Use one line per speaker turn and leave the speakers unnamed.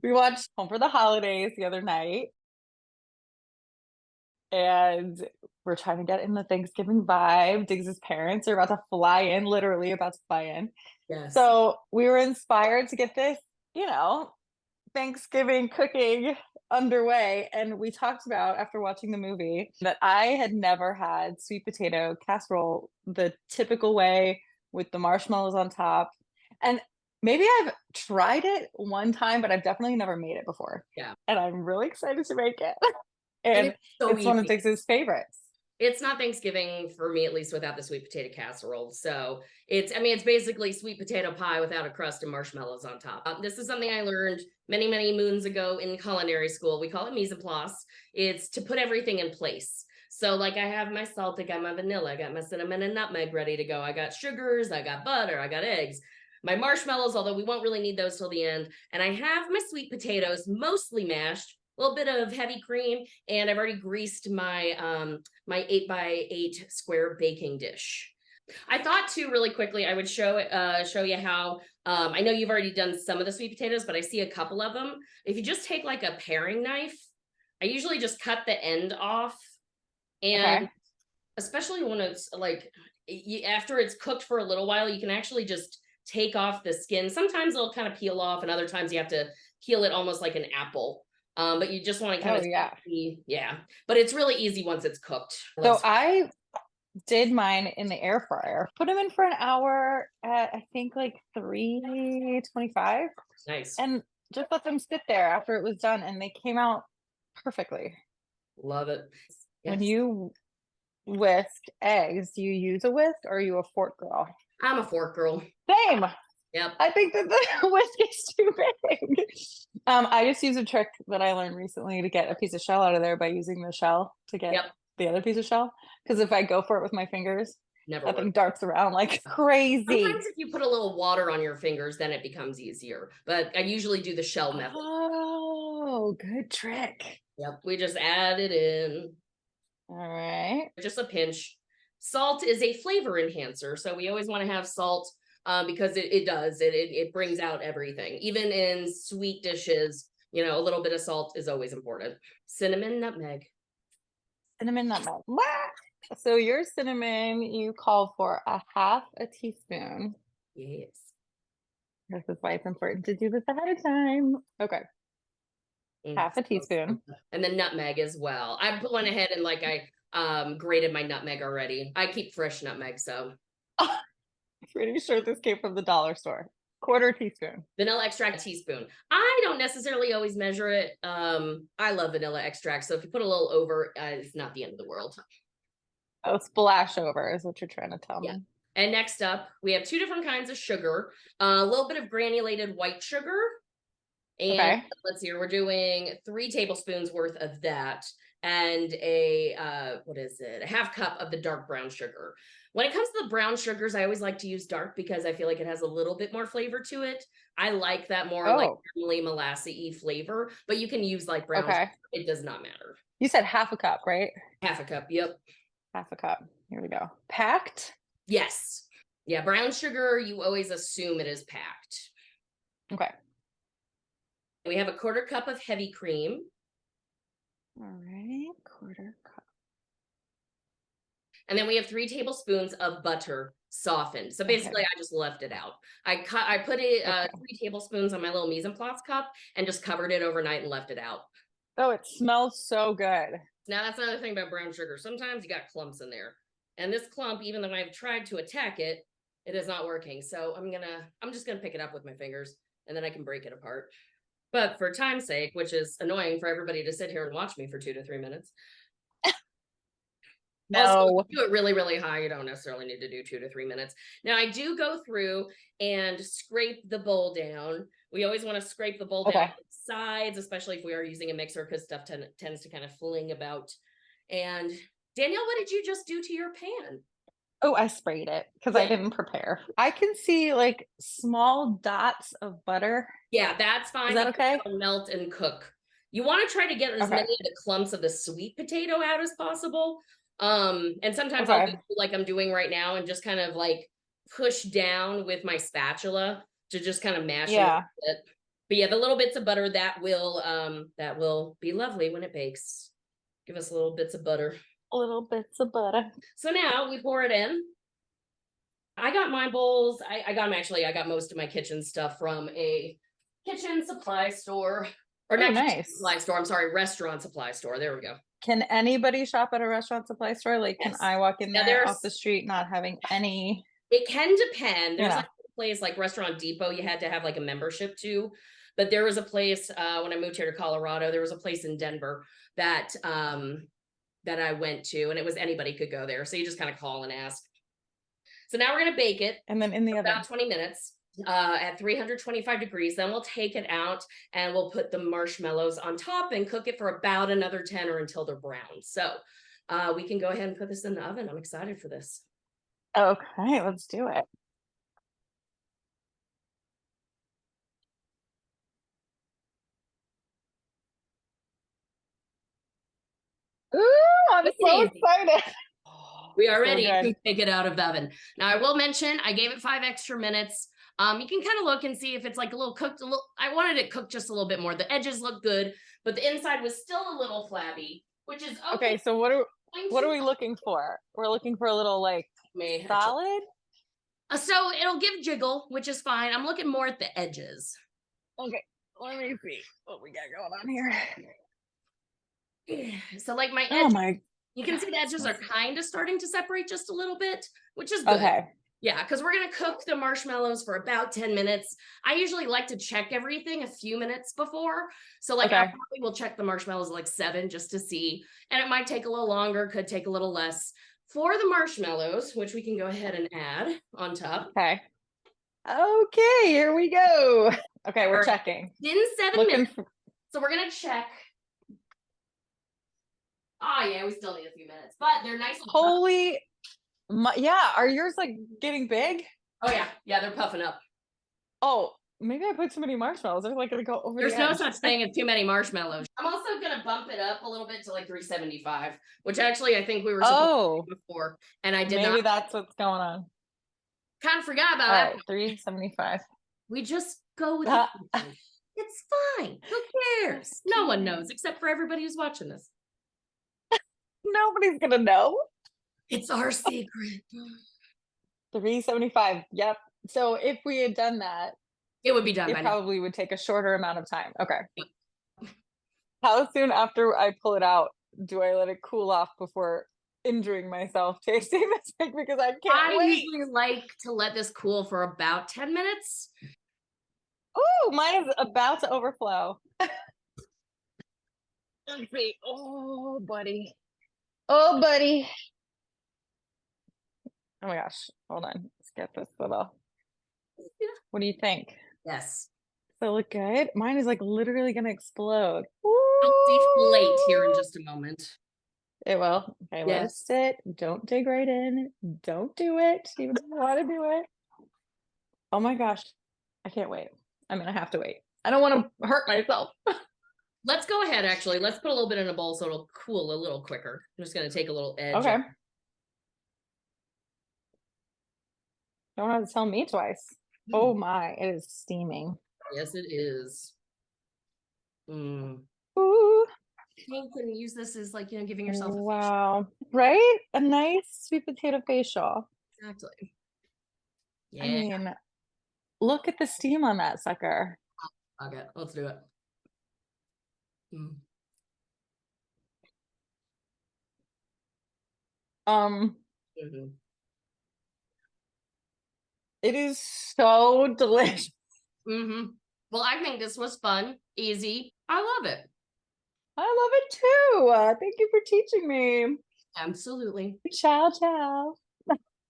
We watched Home for the Holidays the other night, and we're trying to get in the Thanksgiving vibe. Diggs's parents are about to fly in, literally about to fly in.
Yes.
So we were inspired to get this, you know, Thanksgiving cooking underway. And we talked about after watching the movie that I had never had sweet potato casserole the typical way with the marshmallows on top. And maybe I've tried it one time, but I've definitely never made it before.
Yeah.
And I'm really excited to make it.
And it's
And
so
it's one of
easy.
Dix's favorites.
It's not Thanksgiving for me, at least without the sweet potato casserole. So it's basically sweet potato pie without a crust and marshmallows on top. This is something I learned many, many moons ago in culinary school. We call it mise en place. It's to put everything in place. So, like, I have my salt, I got my vanilla, I got my cinnamon and nutmeg ready to go. I got sugars, I got butter, I got eggs, my marshmallows, although we won't really need those till the end. And I have my sweet potatoes mostly mashed, a little bit of heavy cream, and I've already greased my 8x8 square baking dish. I thought too, really quickly, I would show you how. I know you've already done some of the sweet potatoes, but I see a couple of them. If you just take like a paring knife, I usually just cut the end off, and
Okay.
especially when it's like after it's cooked for a little while, you can actually just take off the skin. Sometimes it'll kind of peel off, and other times you have to peel it almost like an apple. But you just want to kind
Oh,
of
yeah.
see, yeah. But it's really easy once it's cooked.
So
Let's
I did mine in the air fryer. Put them in for an hour at I think like 325
nice.
and just let them sit there after it was done and they came out perfectly.
Love it.
When
Yes.
you whisk eggs, do you use a whisk or are you a fork girl?
I'm a fork girl.
Same.
Yep.
I think that the whisk is too big. I just use a trick that I learned recently to get a piece of shell out of there by using the shell to get
Yep.
the other piece of shell. Because if I go for it with my fingers,
Never
that thing
works.
darts around like crazy.
Sometimes if you put a little water on your fingers, then it becomes easier. But I usually do the shell method.
Oh, good trick.
Yep. We just add it in.
All right.
Just a pinch. Salt is a flavor enhancer, so we always want to have salt because it brings out everything. Even in sweet dishes, a little bit of salt is always important. Cinnamon, nutmeg.
Cinnamon nutmeg. What? So your cinnamon, you call for a half a teaspoon.
Yes.
This is why it's important to do this ahead of time. Okay.
Mm.
Half a teaspoon.
And then nutmeg as well. I went ahead and like I grated my nutmeg already. I keep fresh nutmeg, so
Oh, pretty sure this came from the dollar store. Quarter teaspoon.
vanilla extract teaspoon. I don't necessarily always measure it. I love vanilla extract, so if you put a little over, it's not the end of the world.
Oh, splash over is what you're trying to tell
Yeah.
me.
And next up, we have two different kinds of sugar. A little bit of granulated white sugar. And
Okay.
let's see here, we're doing 3 tablespoons worth of that, and what is it? A half cup of the dark brown sugar. When it comes to the brown sugars, I always like to use dark because I feel like it has a little bit more flavor to it. I like that more like
Oh,
caramely molassy flavor, but you can use like brown sugar.
okay.
It does not matter.
You said half a cup, right?
Half a cup. Yep.
Half a cup. Here we go. Packed.
Yes. Yeah, brown sugar, you always assume it is packed.
Okay.
We have a quarter cup of heavy cream.
All right. Quarter cup.
And then we have 3 tablespoons of butter softened. So basically,
Okay.
I just left it out. I put it
Okay.
3 tablespoons on my little mise en place cup and just covered it overnight and left it out.
Oh, it smells so good.
Now that's another thing about brown sugar. Sometimes you got clumps in there, and this clump, even though I've tried to attack it, it is not working. So I'm just gonna pick it up with my fingers, and then I can break it apart. But for time's sake, which is annoying for everybody to sit here and watch me for 2 to 3 minutes. Also, if
No.
you do it really, really high, you don't necessarily need to do 2 to 3 minutes. Now, I do go through and scrape the bowl down. We always want to scrape the bowl down
Okay.
on the sides, especially if we are using a mixer, because stuff tends to kind of fling about. And Danielle, what did you just do to your pan?
Oh, I sprayed it because I
Yeah,
didn't prepare. I can see like small dots of butter.
yeah, that's
Is
fine
that
because
okay?
it'll melt and cook. You want to try to get as many
Okay.
of the clumps of the sweet potato out as possible. And sometimes I'll do
Okay.
like I'm doing right now and just kind of like push down with my spatula to just kind of mash them a
Yeah.
bit. But yeah, the little bits of butter that will be lovely when it bakes. Give us little bits of butter.
Little bits of butter.
So now we pour it in. I got my bowls. I got them actually. I got most of my kitchen stuff from a kitchen supply store, or
Oh,
not kitchen
nice.
supply store. I'm sorry, restaurant supply store. There we go.
Can anybody shop at a restaurant supply store? Like, can
Yes.
I walk in
Now
there off the street not having any?
It can depend.
You
There's
know.
like a place like Restaurant Depot you had to have like a membership to. But there was a place when I moved here to Colorado, there was a place in Denver that that I went to, and it was anybody could go there. So you just kind of call and ask. So now we're gonna bake it.
And then in the oven.
About 20 minutes at 325 degrees. Then we'll take it out and we'll put the marshmallows on top and cook it for about another 10 or until they're brown. So we can go ahead and put this in the oven. I'm excited for this.
Okay, let's do it. Ooh, I'm so excited.
We are
So
ready
good.
to take it out of the oven. Now I will mention I gave it 5 extra minutes. You can kind of look and see if it's like a little cooked. I wanted it cooked just a little bit more. The edges look good, but the inside was still a little flabby, which is okay.
Okay, so what are we looking for? We're looking for a little like solid.
So it'll give jiggle, which is fine. I'm looking more at the edges.
Okay, let me see what we got going on here.
So like my edge,
oh my,
you can see the edges are kind of starting to separate just a little bit, which is good.
Okay.
Yeah, because we're going to cook the marshmallows for about 10 minutes. I usually like to check everything a few minutes before. So like I probably will check the marshmallows like 7 just to see. And it might take a little longer, could take a little less. For the marshmallows, which we can go ahead and add on top.
Okay. Okay, here we go. Okay, we're checking.
In 7 minutes. So we're going to check. Oh, yeah, we still need a few minutes, but they're nice.
Holy, yeah, are yours like getting big?
Oh, yeah. Yeah, they're puffing up.
Oh, maybe I put too many marshmallows. They're like going to go over
There's
the
no
edge.
such thing as too many marshmallows. I'm also going to bump it up a little bit to like 375, which actually I think we were supposed to do before, and I did not.
Maybe that's what's going on.
Kind of forgot about
that. 375.
We just go with it. It's fine. Who cares? No one knows except for everybody who's watching this.
Nobody's gonna know.
It's our secret.
375. Yep. So if we had done that,
it would be done.
It probably would take a shorter amount of time. Okay. Yep. How soon after I pull it out do I let it cool off before injuring myself tasting this thing? Because I can't wait.
I usually like to let this cool for about 10 minutes.
Oh, mine is about to overflow. Let's see. Oh, buddy. Oh, buddy. Oh my gosh. Hold on. Let's get this little. What do you think?
Yes.
Does it look good? Mine is like literally going to explode.
It'll deflate here in just a moment.
It will. Okay, let it sit. Don't dig right in. Don't do it. You don't want to do it. Oh my gosh. I can't wait. I mean, I have to wait. I don't want to hurt myself.
Let's go ahead, actually. Let's put a little bit in a bowl so it'll cool a little quicker. I'm just going to take a little edge.
Okay. Don't have to tell me twice. Oh my, it is steaming.
Yes, it is.
Ooh.
You can use this as like, giving yourself a
facial. Right? A nice sweet potato facial.
Exactly.
Yeah. I mean, look at the steam on that sucker.
Okay, let's do it.
It is so delicious.
Well, I think this was fun, easy. I love it.
I love it too. Thank you for teaching me.
Absolutely.
Ciao, ciao.